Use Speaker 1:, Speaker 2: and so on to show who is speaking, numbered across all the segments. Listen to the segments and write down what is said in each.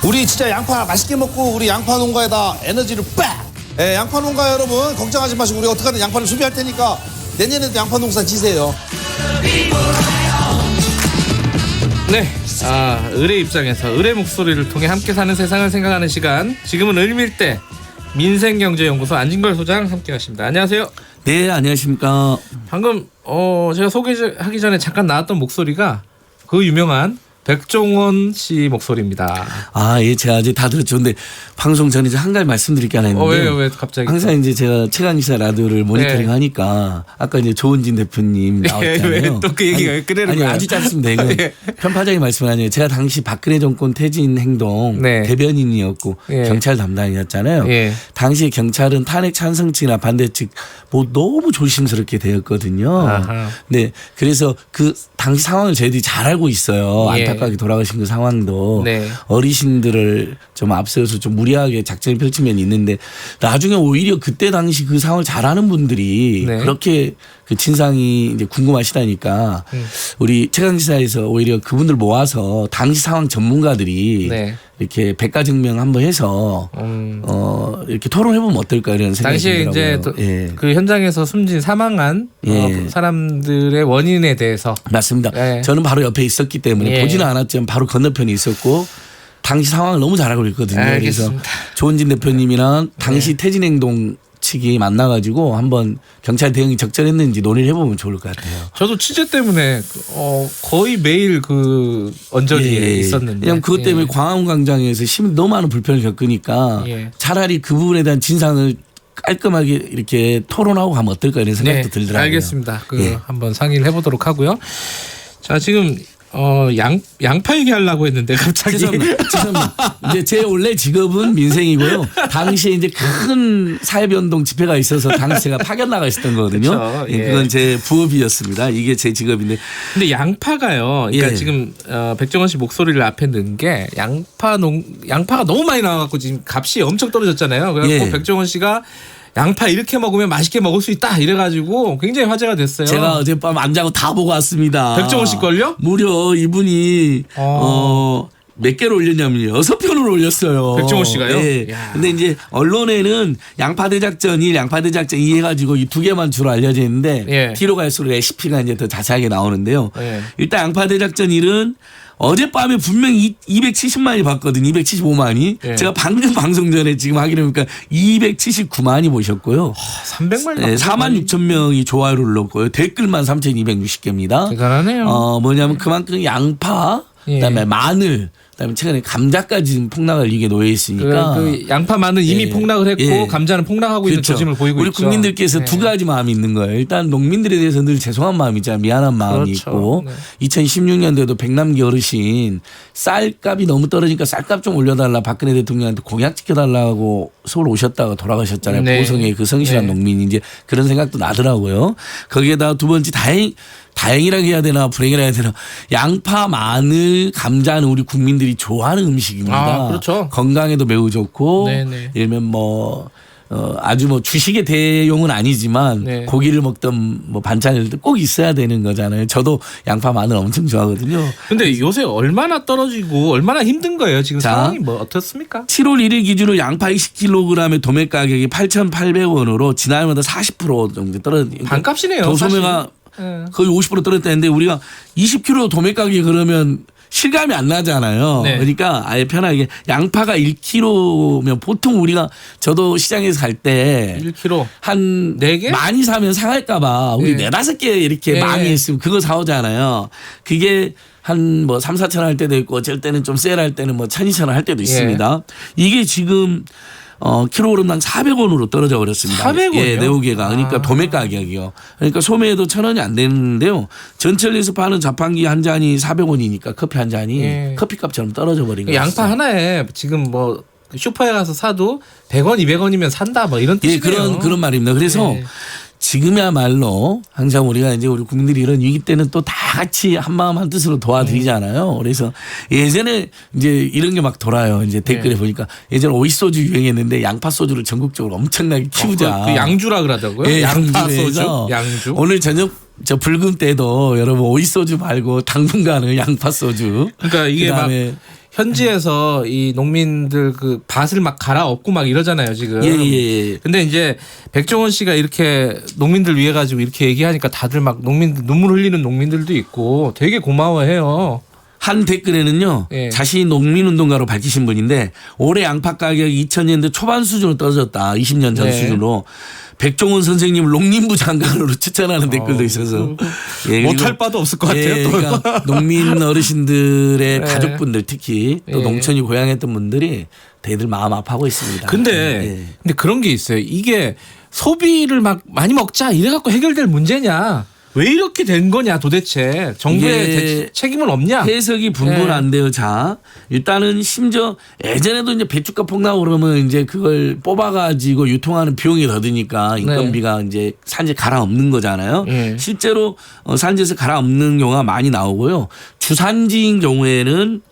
Speaker 1: 우리 진짜 양파 맛있게 먹고 우리 양파 농가에다 에너지를 빡! 예, 양파 농가 여러분 걱정하지 마시고 우리 어떻게든 양파를 수비할 테니까 내년에도 양파 농사 지세요.
Speaker 2: 네, 을의 입장에서 을의 목소리를 통해 함께 사는 세상을 생각하는 시간. 지금은 을밀대 민생경제연구소 안진걸 소장 함께하십니다. 안녕하세요.
Speaker 3: 네, 안녕하십니까.
Speaker 2: 방금 제가 소개하기 전에 잠깐 나왔던 목소리가 그 유명한 백종원 씨 목소리입니다.
Speaker 3: 아, 예, 제가 이제 다 들었죠. 근데 방송 전에 한 가지 말씀드릴 게 하나 있는데.
Speaker 2: 왜 갑자기?
Speaker 3: 항상 이제 제가 최강시사 라디오를 모니터링
Speaker 2: 네.
Speaker 3: 하니까 아까 이제 조은진 대표님 나왔잖아요.
Speaker 2: 왜 또 그 얘기가 왜 꺼내는
Speaker 3: 아니,
Speaker 2: 거야?
Speaker 3: 아주 짧습니다. 이거
Speaker 2: 예.
Speaker 3: 편파적인 말씀은 아니에요. 제가 당시 박근혜 정권 퇴진 행동
Speaker 2: 네.
Speaker 3: 대변인이었고
Speaker 2: 예.
Speaker 3: 경찰 담당이었잖아요.
Speaker 2: 예.
Speaker 3: 당시 경찰은 탄핵 찬성 측이나 반대 측 뭐 너무 조심스럽게 되었거든요.
Speaker 2: 아하.
Speaker 3: 네, 그래서 그 당시 상황을 저희들이 잘 알고 있어요.
Speaker 2: 예.
Speaker 3: 안타깝게 돌아가신 그 상황도
Speaker 2: 네.
Speaker 3: 어르신들을 좀 앞세워서 좀 무리하게 작전을 펼친 면이 있는데 나중에 오히려 그때 당시 그 상황을 잘 아는 분들이
Speaker 2: 네.
Speaker 3: 그렇게 그 진상이 이제 궁금하시다니까 우리 최강시사에서 오히려 그분들 모아서 당시 상황 전문가들이
Speaker 2: 네.
Speaker 3: 이렇게 백과증명 한번 해서 이렇게 토론해보면 어떨까 이런 생각이
Speaker 2: 당시에
Speaker 3: 들더라고요.
Speaker 2: 이제
Speaker 3: 예.
Speaker 2: 그 현장에서 숨진 사망한
Speaker 3: 예.
Speaker 2: 사람들의 원인에 대해서
Speaker 3: 맞습니다.
Speaker 2: 예.
Speaker 3: 저는 바로 옆에 있었기 때문에
Speaker 2: 예.
Speaker 3: 보지는 않았지만 바로 건너편에 있었고 당시 상황을 너무 잘 알고 있거든요.
Speaker 2: 알겠습니다.
Speaker 3: 그래서 조은진 대표님이랑 당시 퇴진행동 측이 만나가지고 한번 경찰 대응이 적절했는지 논의를 해보면 좋을 것 같아요.
Speaker 2: 저도 취재 때문에 거의 매일 그 언저리에
Speaker 3: 예.
Speaker 2: 있었는데
Speaker 3: 왜냐하면 그것 때문에
Speaker 2: 예.
Speaker 3: 광화문광장에서 시민 너무 많은 불편을 겪으니까
Speaker 2: 예.
Speaker 3: 차라리 그 부분에 대한 진상을 깔끔하게 이렇게 토론하고 가면 어떨까 이런 생각도
Speaker 2: 네,
Speaker 3: 들더라고요.
Speaker 2: 알겠습니다.
Speaker 3: 예.
Speaker 2: 한번 상의를 해보도록 하고요. 자, 지금 양파 얘기하려고 했는데 갑자기
Speaker 3: 죄송합니다. 이제 제 원래 직업은 민생이고요. 당시에 이제 큰 사회변동 집회가 있어서 당시 제가 파견 나가 있었던 거거든요.
Speaker 2: 그렇죠. 예.
Speaker 3: 그건 제 부업이었습니다. 이게 제 직업인데.
Speaker 2: 근데 양파가요. 그러니까
Speaker 3: 예.
Speaker 2: 지금 백종원 씨 목소리를 앞에 넣은 게 양파가 너무 많이 나와갖고 지금 값이 엄청 떨어졌잖아요. 그래갖고
Speaker 3: 예.
Speaker 2: 백종원 씨가 양파 이렇게 먹으면 맛있게 먹을 수 있다 이래가지고 굉장히 화제가 됐어요.
Speaker 3: 제가 어젯밤 안 자고 다 보고 왔습니다.
Speaker 2: 백종원 씨 걸요?
Speaker 3: 무려 이분이 몇 개를 올렸냐면요. 6편을 올렸어요.
Speaker 2: 백종원 씨가요?
Speaker 3: 네.
Speaker 2: 야.
Speaker 3: 근데 이제 언론에는 양파 대작전 1, 양파 대작전 2 해가지고 이 두 개만 주로 알려져 있는데
Speaker 2: 예.
Speaker 3: 뒤로 갈수록 레시피가 이제 더 자세하게 나오는데요.
Speaker 2: 예.
Speaker 3: 일단 양파 대작전 1은 어젯밤에 분명히 270만이 봤거든요. 275만이.
Speaker 2: 예.
Speaker 3: 제가 방금 방송 전에 지금 확인해보니까 279만이 보셨고요.
Speaker 2: 300만
Speaker 3: 네, 4만 6천 명이 좋아요를 눌렀고요. 댓글만 3,260개입니다.
Speaker 2: 대단하네요.
Speaker 3: 뭐냐면 그만큼 양파,
Speaker 2: 예.
Speaker 3: 그다음에 마늘, 그다음에 최근에 감자까지 지금 폭락을 이게 놓여 있으니까.
Speaker 2: 그 양파 마늘 이미
Speaker 3: 예.
Speaker 2: 폭락을 했고
Speaker 3: 예.
Speaker 2: 감자는 폭락하고 있는
Speaker 3: 그렇죠.
Speaker 2: 조짐을 보이고
Speaker 3: 우리
Speaker 2: 있죠.
Speaker 3: 국민들께서
Speaker 2: 네.
Speaker 3: 두 가지 마음이 있는 거예요. 일단 농민들에 대해서 늘 죄송한 마음이 있잖아요. 미안한 마음이
Speaker 2: 그렇죠.
Speaker 3: 있고
Speaker 2: 네.
Speaker 3: 2016년도에도 백남기 어르신 쌀값이 너무 떨어지니까 쌀값 좀 올려달라 박근혜 대통령한테 공약 지켜달라고 서울 오셨다가 돌아가셨잖아요.
Speaker 2: 네.
Speaker 3: 보성의 그 성실한
Speaker 2: 네.
Speaker 3: 농민이 이제 그런 생각도 나더라고요. 거기에다가 두 번째 다행이라고 해야 되나 불행이라고 해야 되나 양파, 마늘, 감자는 우리 국민들이 좋아하는 음식입니다.
Speaker 2: 아, 그렇죠.
Speaker 3: 건강에도 매우 좋고
Speaker 2: 네네.
Speaker 3: 예를 들면 뭐 아주 뭐 주식의 대용은 아니지만
Speaker 2: 네.
Speaker 3: 고기를 먹던 뭐 반찬을 꼭 있어야 되는 거잖아요. 저도 양파, 마늘 엄청 좋아하거든요.
Speaker 2: 근데 요새 얼마나 떨어지고 얼마나 힘든 거예요? 지금
Speaker 3: 자.
Speaker 2: 상황이 뭐 어떻습니까?
Speaker 3: 7월 1일 기준으로 양파 20kg의 도매 가격이 8,800원으로 지난해보다 40% 정도 떨어졌어요.
Speaker 2: 반값이네요.
Speaker 3: 도소매가
Speaker 2: 예.
Speaker 3: 거의 50% 떨어졌다는데 우리가 20kg 도매 가격이 그러면 실감이 안 나잖아요.
Speaker 2: 네.
Speaker 3: 그러니까 아예 편하게 양파가 1kg면 보통 우리가 저도 시장에서 갈 때
Speaker 2: 1kg.
Speaker 3: 한
Speaker 2: 네 개?
Speaker 3: 많이 사면 상할까봐 우리
Speaker 2: 네.
Speaker 3: 4-5개 이렇게
Speaker 2: 네.
Speaker 3: 많이 했으면 그거 사오잖아요. 그게 한 뭐 3-4천 원 할 때도 있고 어쩔 때는 좀 세일할 때는 뭐 1,200원 할 때도 있습니다. 이게 지금 킬로그램당 400원으로 떨어져 버렸습니다.
Speaker 2: 400원 이요?
Speaker 3: 예, 4개가. 그러니까 도매 가격이요. 그러니까 소매도 1,000원이 안 되는데요. 전철에서 파는 자판기 한 잔이 400원이니까 커피 한 잔이
Speaker 2: 예.
Speaker 3: 커피값처럼 떨어져 버린 거예요.
Speaker 2: 양파 하나에 지금 뭐 슈퍼에 가서 사도 100원, 200원이면 산다 뭐 이런
Speaker 3: 예,
Speaker 2: 뜻이네요.
Speaker 3: 그런 말입니다. 그래서
Speaker 2: 예.
Speaker 3: 지금이야말로 항상 우리가 이제 우리 국민들이 이런 위기 때는 또 다 같이 한 마음 한 뜻으로 도와드리잖아요. 그래서 예전에 이제 이런 게 막 돌아요. 이제 댓글에 보니까 예전에 오이소주 유행했는데 양파 소주를 전국적으로 엄청나게 키우자.
Speaker 2: 그 양주라 그러더라고요.
Speaker 3: 예,
Speaker 2: 양파
Speaker 3: 양주에서
Speaker 2: 소주. 양주.
Speaker 3: 오늘 저녁 저 붉은 때도 여러분 오이소주 말고 당분간은 양파 소주.
Speaker 2: 그러니까 이게 막
Speaker 3: 그다음에
Speaker 2: 현지에서 이 농민들 그 밭을 막 갈아엎고 막 이러잖아요 지금.
Speaker 3: 예.
Speaker 2: 근데 이제 백종원 씨가 이렇게 농민들 위해 가지고 이렇게 얘기하니까 다들 막 농민들 눈물 흘리는 농민들도 있고 되게 고마워해요.
Speaker 3: 한 댓글에는요.
Speaker 2: 예.
Speaker 3: 자신이 농민운동가로 밝히신 분인데 올해 양파 가격이 2000년대 초반 수준으로 떨어졌다. 20년 전
Speaker 2: 네.
Speaker 3: 수준으로. 백종원 선생님을 농림부 장관으로 추천하는 댓글도 있어서 예,
Speaker 2: 못할 바도 없을 것 같아요.
Speaker 3: 예,
Speaker 2: 또.
Speaker 3: 그러니까 농민 어르신들의
Speaker 2: 네.
Speaker 3: 가족분들 특히 또
Speaker 2: 예.
Speaker 3: 농촌이 고향했던 분들이 대들 마음 아파하고 있습니다.
Speaker 2: 근데
Speaker 3: 예.
Speaker 2: 그런 게 있어요. 이게 소비를 막 많이 먹자 이래 갖고 해결될 문제냐? 왜 이렇게 된 거냐 도대체 정부의
Speaker 3: 이게
Speaker 2: 책임은 없냐?
Speaker 3: 해석이 분분한데요. 자, 일단은 심지어 예전에도 이제 배추값 폭나고 그러면 이제 그걸 뽑아가지고 유통하는 비용이 더 드니까 인건비가 이제 산지에 갈아엎는 거잖아요.
Speaker 2: 예.
Speaker 3: 실제로 산지에서 갈아엎는 경우가 많이 나오고요. 주산지인 경우에는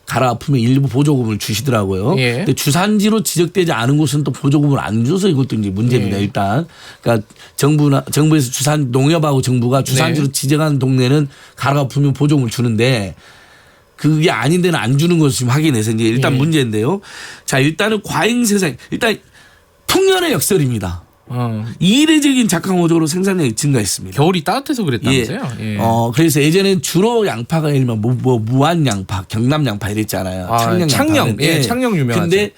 Speaker 3: 갈아엎으면 일부 보조금을 주시더라고요.
Speaker 2: 예.
Speaker 3: 근데 주산지로 지적되지 않은 곳은 또 보조금을 안 줘서 이것도 이제 문제입니다.
Speaker 2: 예.
Speaker 3: 일단 그러니까 정부에서 주산 농협하고 정부가 주산지로
Speaker 2: 네.
Speaker 3: 지정한 동네는 갈아엎으면 보조금을 주는데 그게 아닌 데는 안 주는 것을 지금 확인해서 이제 일단
Speaker 2: 예.
Speaker 3: 문제인데요. 자, 일단은 과잉 생산 일단 풍년의 역설입니다. 이례적인 작황호조로 생산량이 증가했습니다.
Speaker 2: 겨울이 따뜻해서 그랬다면서요? 예.
Speaker 3: 그래서 예전엔 주로 양파가 예를 들면 뭐 무안 양파, 경남 양파 이랬잖아요.
Speaker 2: 아,
Speaker 3: 창녕
Speaker 2: 창녕.
Speaker 3: 양파.
Speaker 2: 예, 창녕 유명하죠.
Speaker 3: 근데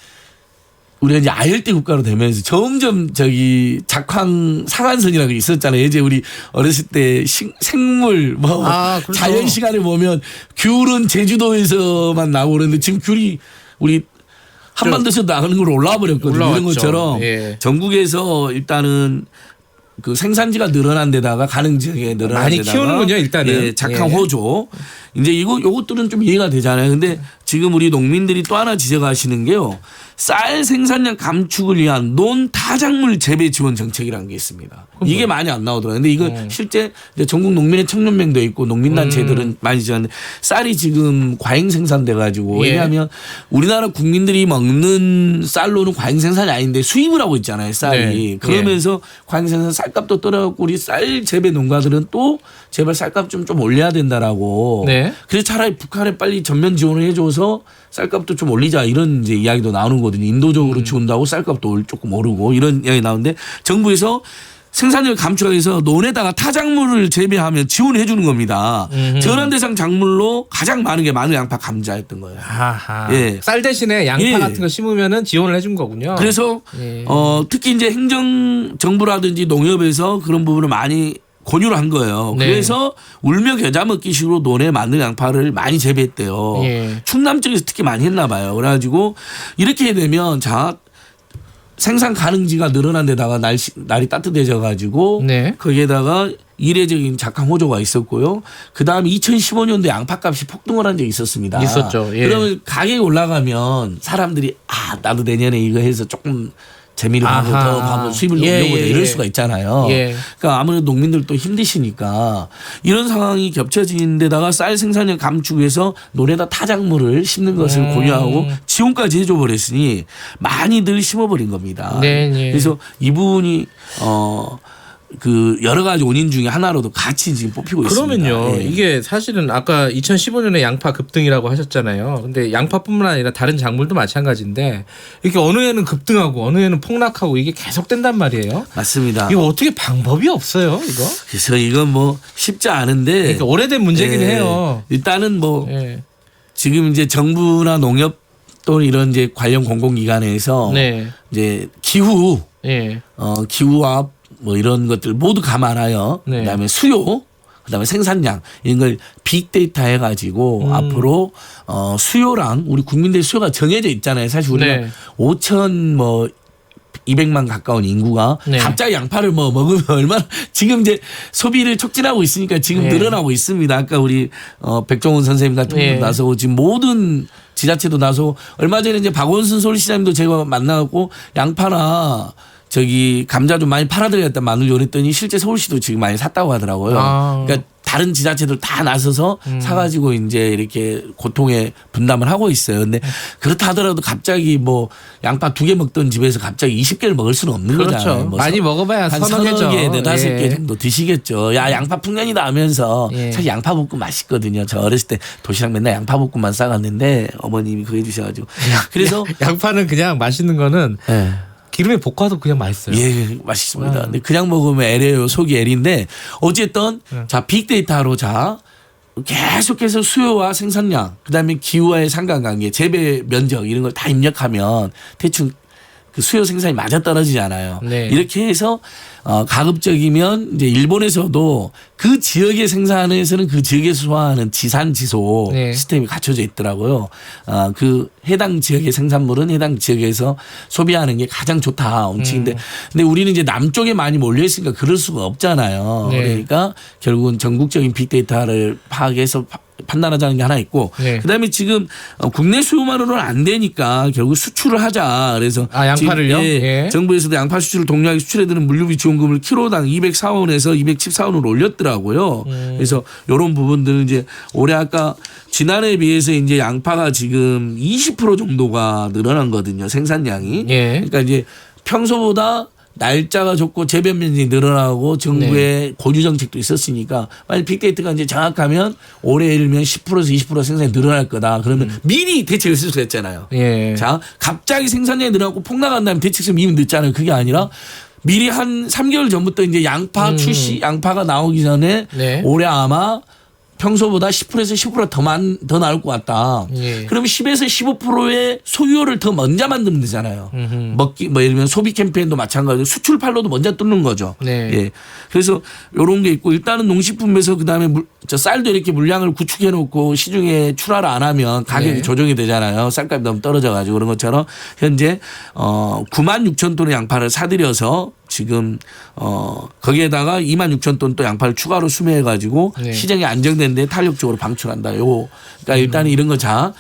Speaker 3: 우리가 이제 아열대 국가로 되면서 점점 저기 작황 상한선이라고 있었잖아요. 예전에 우리 어렸을 때 생물 뭐
Speaker 2: 아, 그렇죠.
Speaker 3: 자연 시간에 보면 귤은 제주도에서만 나오고 그러는데 지금 귤이 우리 한반도에서 나가는 걸로 올라와 버렸거든요. 이런
Speaker 2: 올라왔죠.
Speaker 3: 것처럼
Speaker 2: 예.
Speaker 3: 전국에서 일단은 그 생산지가 늘어난 데다가 가능 지역에 늘어난
Speaker 2: 많이
Speaker 3: 데다가
Speaker 2: 키우는군요, 일단은.
Speaker 3: 예, 작황
Speaker 2: 예.
Speaker 3: 호조. 이제 요것들은 좀 이해가 되잖아요. 근데 지금 우리 농민들이 또 하나 지적하시는 게요. 쌀 생산량 감축을 위한 논타작물 재배 지원 정책이라는 게 있습니다. 이게 많이 안 나오더라고요. 근데 이거 실제 이제 전국 농민의 청년맹도 있고 농민단체들은 많이 지적하는데 쌀이 지금 과잉 생산돼 가지고
Speaker 2: 예.
Speaker 3: 왜냐하면 우리나라 국민들이 먹는 쌀로는 과잉 생산이 아닌데 수입을 하고 있잖아요. 쌀이.
Speaker 2: 네.
Speaker 3: 그러면서 과잉 생산 쌀값도 떨어졌고 우리 쌀 재배 농가들은 또 제발 쌀값 좀 올려야 된다라고.
Speaker 2: 네.
Speaker 3: 그래서 차라리 북한에 빨리 전면 지원을 해줘서 쌀값도 좀 올리자 이런 이제 이야기도 나오는 거거든요. 인도적으로 지원다고 쌀값도 조금 오르고 이런 이야기 나오는데 정부에서 생산량을 감축하기 위해서 논에다가 타작물을 재배하면 지원해 주는 겁니다. 전환 대상 작물로 가장 많은 게 마늘, 양파, 감자였던 거예요.
Speaker 2: 아하.
Speaker 3: 예.
Speaker 2: 쌀 대신에 양파
Speaker 3: 예.
Speaker 2: 같은 거 심으면은 지원을 해준 거군요.
Speaker 3: 그래서
Speaker 2: 예.
Speaker 3: 특히 이제 행정 정부라든지 농협에서 그런 부분을 많이 권유를 한 거예요.
Speaker 2: 네.
Speaker 3: 그래서 울며 겨자 먹기식으로 논에 마늘, 양파를 많이 재배했대요.
Speaker 2: 예.
Speaker 3: 충남 쪽에서 특히 많이 했나 봐요. 그래가지고 이렇게 되면 자 생산 가능지가 늘어난 데다가 날이 따뜻해져 가지고
Speaker 2: 네.
Speaker 3: 거기에다가 이례적인 작황 호조가 있었고요. 그다음에 2015년도에 양파값이 폭등을 한 적이 있었습니다.
Speaker 2: 있었죠. 예.
Speaker 3: 그러면 가격이 올라가면 사람들이 나도 내년에 이거 해서 조금 재미를 하고
Speaker 2: 아하.
Speaker 3: 더 가면 수입을
Speaker 2: 예,
Speaker 3: 올려보자
Speaker 2: 예,
Speaker 3: 이럴
Speaker 2: 예.
Speaker 3: 수가 있잖아요.
Speaker 2: 예.
Speaker 3: 그러니까 아무래도 농민들도 힘드시니까 이런 상황이 겹쳐진 데다가 쌀 생산량 감축 위해서 논에다 타작물을 심는 것을 권유하고 지원까지 해줘 버렸으니 많이들 심어버린 겁니다.
Speaker 2: 네, 네.
Speaker 3: 그래서 이 부분이 그 여러 가지 원인 중에 하나로도 같이 지금 뽑히고 있습니다.
Speaker 2: 그러면요.
Speaker 3: 예.
Speaker 2: 이게 사실은 아까 2015년에 양파 급등이라고 하셨잖아요. 근데 양파뿐만 아니라 다른 작물도 마찬가지인데 이렇게 어느 해는 급등하고 어느 해는 폭락하고 이게 계속된단 말이에요.
Speaker 3: 맞습니다.
Speaker 2: 이거 어떻게 방법이 없어요, 이거?
Speaker 3: 그래서 이건 뭐 쉽지 않은데
Speaker 2: 그러니까 오래된 문제긴
Speaker 3: 예.
Speaker 2: 해요.
Speaker 3: 일단은 뭐
Speaker 2: 예.
Speaker 3: 지금 이제 정부나 농협 또는 이런 이제 관련 공공기관에서
Speaker 2: 네.
Speaker 3: 이제 기후
Speaker 2: 예.
Speaker 3: 기후와 뭐 이런 것들 모두 감안하여
Speaker 2: 네.
Speaker 3: 그다음에 수요 그다음에 생산량 이런 걸 빅데이터 해가지고 앞으로 수요랑 우리 국민들 수요가 정해져 있잖아요. 사실 우리가
Speaker 2: 네.
Speaker 3: 5천 뭐 200만 가까운 인구가
Speaker 2: 네.
Speaker 3: 갑자기 양파를 뭐 먹으면 얼마나 지금 이제 소비를 촉진하고 있으니까 지금
Speaker 2: 네.
Speaker 3: 늘어나고 있습니다. 아까 우리 백종원 선생님 같은 분도
Speaker 2: 네.
Speaker 3: 나서고 지금 모든 지자체도 나서고 얼마 전에 이제 박원순 서울시장님도 제가 만나고 양파나 저기 감자 좀 많이 팔아드렸다 마늘 요랬더니 실제 서울시도 지금 많이 샀다고 하더라고요.
Speaker 2: 아.
Speaker 3: 그러니까 다른 지자체들 다 나서서 사가지고 이제 이렇게 고통의 분담을 하고 있어요. 근데 그렇다 하더라도 갑자기 뭐 양파 2개 먹던 집에서 갑자기 20개를 먹을 수는 없는
Speaker 2: 그렇죠.
Speaker 3: 거잖아요. 뭐
Speaker 2: 많이 먹어봐야
Speaker 3: 한
Speaker 2: 서너 개죠.
Speaker 3: 4개, 5개 정도 드시겠죠. 야, 양파 풍년이다 하면서
Speaker 2: 예.
Speaker 3: 사실 양파볶음 맛있거든요. 저 어렸을 때 도시락 맨날 양파볶음만 싸갔는데 어머님이 그거 해주셔가지고. 그래서
Speaker 2: 양파는 그냥 맛있는 거는
Speaker 3: 예.
Speaker 2: 기름에 볶아도 그냥 맛있어요.
Speaker 3: 예, 맛있습니다. 근데 그냥 먹으면 애래요. 속이 애린데 어쨌든 자, 빅데이터로 자 계속해서 수요와 생산량, 그다음에 기후와의 상관관계, 재배 면적 이런 걸 다 입력하면 대충 그 수요 생산이 맞아 떨어지잖아요.
Speaker 2: 네.
Speaker 3: 이렇게 해서 가급적이면 이제 일본에서도 그 지역의 생산에서는 그 지역에서 소화하는 지산지소
Speaker 2: 네.
Speaker 3: 시스템이 갖춰져 있더라고요. 그 해당 지역의 생산물은 해당 지역에서 소비하는 게 가장 좋다 원칙인데, 근데 우리는 이제 남쪽에 많이 몰려 있으니까 그럴 수가 없잖아요.
Speaker 2: 네.
Speaker 3: 그러니까 결국은 전국적인 빅데이터를 파악해서 판단하자는 게 하나 있고,
Speaker 2: 네.
Speaker 3: 그다음에 지금 국내 수요만으로는 안 되니까 결국 수출을 하자. 그래서
Speaker 2: 양파를요?
Speaker 3: 지금
Speaker 2: 예.
Speaker 3: 정부에서도 양파 수출을 독려하기 수출해드는 물류비 지원금을 키로당 204원에서 214원으로 올렸더라고요. 그래서 이런 부분들은 이제 올해 아까 지난해에 비해서 이제 양파가 지금 20% 정도가 늘어난 거거든요. 생산량이.
Speaker 2: 예.
Speaker 3: 그러니까 이제 평소보다 날짜가 좋고 재배 면적이 늘어나고 정부의
Speaker 2: 네.
Speaker 3: 고유 정책도 있었으니까 빨리 빅데이터가 이제 정확하면 올해 예를 들면 10%에서 20% 생산이 늘어날 거다. 그러면 미리 대책을 쓸 수가 있잖아요.
Speaker 2: 예.
Speaker 3: 자, 갑자기 생산량이 늘어나고 폭락한 다음에 대책 쓰면 이미 늦잖아요. 그게 아니라 미리 한 3개월 전부터 이제 양파 출시, 양파가 나오기 전에
Speaker 2: 네.
Speaker 3: 올해 아마 평소보다 10%에서 15% 더 나올 것 같다.
Speaker 2: 예.
Speaker 3: 그러면 10에서 15%의 소유를 더 먼저 만들면 되잖아요. 먹기 뭐 예를 들면 소비 캠페인도 마찬가지로 수출 판로도 먼저 뚫는 거죠.
Speaker 2: 네.
Speaker 3: 예. 그래서 이런 게 있고 일단은 농식품에서 그다음에 저 쌀도 이렇게 물량을 구축해 놓고 시중에 출하를 안 하면 가격이
Speaker 2: 네.
Speaker 3: 조정이 되잖아요. 쌀값이 너무 떨어져 가지고 그런 것처럼 현재 96,000톤의 양파를 사들여서 지금 거기에다가 26,000톤 또 양파를 추가로 수매해 가지고
Speaker 2: 네.
Speaker 3: 시장이 안정된데 탄력적으로 방출한다. 요. 그러니까 일단은 이런 거 자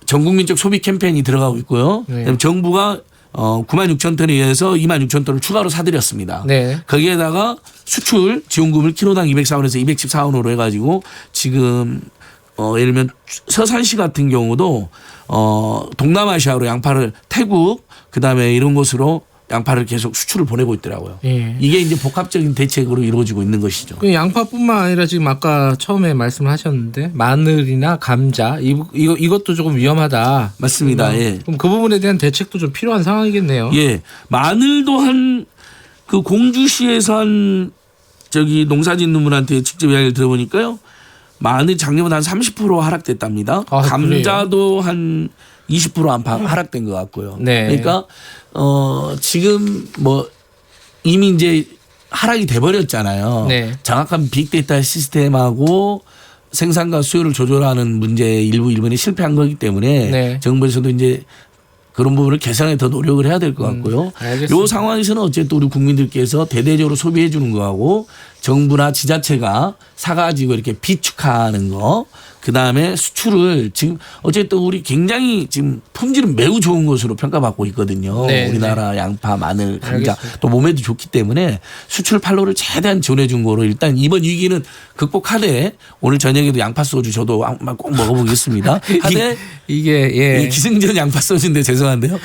Speaker 3: 전국민적 소비 캠페인이 들어가고 있고요.
Speaker 2: 네.
Speaker 3: 그다음에 정부가 96,000톤에 의해서 26,000톤을 추가로 사들였습니다.
Speaker 2: 네.
Speaker 3: 거기에다가 수출 지원금을 키로당 204원에서 214원으로 해가지고 지금 예를 들면 서산시 같은 경우도 동남아시아로 양파를 태국 그다음에 이런 곳으로 양파를 계속 수출을 보내고 있더라고요.
Speaker 2: 예.
Speaker 3: 이게 이제 복합적인 대책으로 이루어지고 있는 것이죠.
Speaker 2: 그 양파뿐만 아니라 지금 아까 처음에 말씀을 하셨는데 마늘이나 감자 이것도 조금 위험하다.
Speaker 3: 맞습니다. 예.
Speaker 2: 그럼 그 부분에 대한 대책도 좀 필요한 상황이겠네요.
Speaker 3: 예. 마늘도 한 그 공주시에서 한 저기 농사짓는 분한테 직접 이야기를 들어보니까요. 마늘 작년보다 한 30% 하락됐답니다.
Speaker 2: 아,
Speaker 3: 감자도 한 20% 안팎 하락된 것 같고요.
Speaker 2: 네.
Speaker 3: 그러니까 지금 뭐 이미 이제 하락이 돼버렸잖아요.
Speaker 2: 네.
Speaker 3: 정확한 빅데이터 시스템하고 생산과 수요를 조절하는 문제 일부 일본이 실패한 거기 때문에
Speaker 2: 네.
Speaker 3: 정부에서도 이제 그런 부분을 개선에 더 노력을 해야 될 것 같고요.
Speaker 2: 알겠습니다.
Speaker 3: 이 상황에서는 어쨌든 우리 국민들께서 대대적으로 소비해 주는 거하고 정부나 지자체가 사가지고 이렇게 비축하는 거, 그 다음에 수출을 지금 어쨌든 우리 굉장히 지금 품질은 매우 좋은 것으로 평가받고 있거든요.
Speaker 2: 네,
Speaker 3: 우리나라 양파, 마늘, 감자
Speaker 2: 알겠습니다.
Speaker 3: 또 몸에도 좋기 때문에 수출 판로를 최대한 지원해 준 거로 일단 이번 위기는 극복하되 오늘 저녁에도 양파 소주 저도 꼭 먹어보겠습니다. 하되
Speaker 2: 이게 예.
Speaker 3: 이 기승전 양파 소주인데 죄송한데요.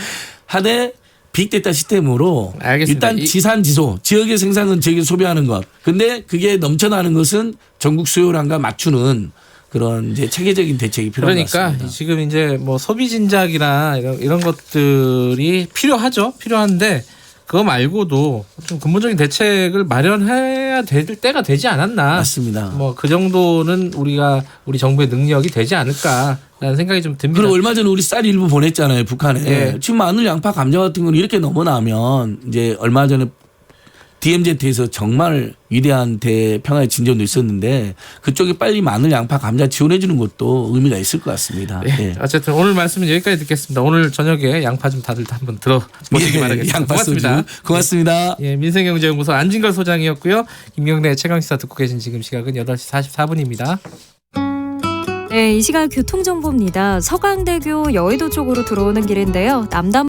Speaker 3: 하되 빅데이터 시스템으로
Speaker 2: 알겠습니다.
Speaker 3: 일단 지산지소 지역의 생산은 지역에 소비하는 것. 근데 그게 넘쳐나는 것은 전국 수요량과 맞추는 그런 이제 체계적인 대책이 필요한 것
Speaker 2: 그러니까
Speaker 3: 같습니다.
Speaker 2: 지금 이제 뭐 소비 진작이나 이런 것들이 필요하죠. 필요한데 그거 말고도 좀 근본적인 대책을 마련해야 될 때가 되지 않았나.
Speaker 3: 맞습니다.
Speaker 2: 뭐 그 정도는 우리 정부의 능력이 되지 않을까라는 생각이 좀 듭니다.
Speaker 3: 그리고 얼마 전에 우리 쌀 일부 보냈잖아요, 북한에.
Speaker 2: 예.
Speaker 3: 지금 마늘, 양파, 감자 같은 건 이렇게 넘어나면 이제 얼마 전에 DMZ에서 정말 위대한 대평화의 진전도 있었는데 그쪽에 빨리 마늘, 양파, 감자 지원해 주는 것도 의미가 있을 것 같습니다.
Speaker 2: 예.
Speaker 3: 예.
Speaker 2: 어쨌든 오늘 말씀은 여기까지 듣겠습니다. 오늘 저녁에 양파 좀 다들 한번 들어보시기
Speaker 3: 예,
Speaker 2: 바라겠습니다.
Speaker 3: 양파
Speaker 2: 고맙습니다.
Speaker 3: 소주. 고맙습니다.
Speaker 2: 예, 민생경제연구소 안진걸 소장이었고요. 김경래 최강시사 듣고 계신 지금 시각은 8시 44분입니다.
Speaker 4: 네, 이 시각 교통정보입니다. 서강대교 여의도 쪽으로 들어오는 길인데요. 남단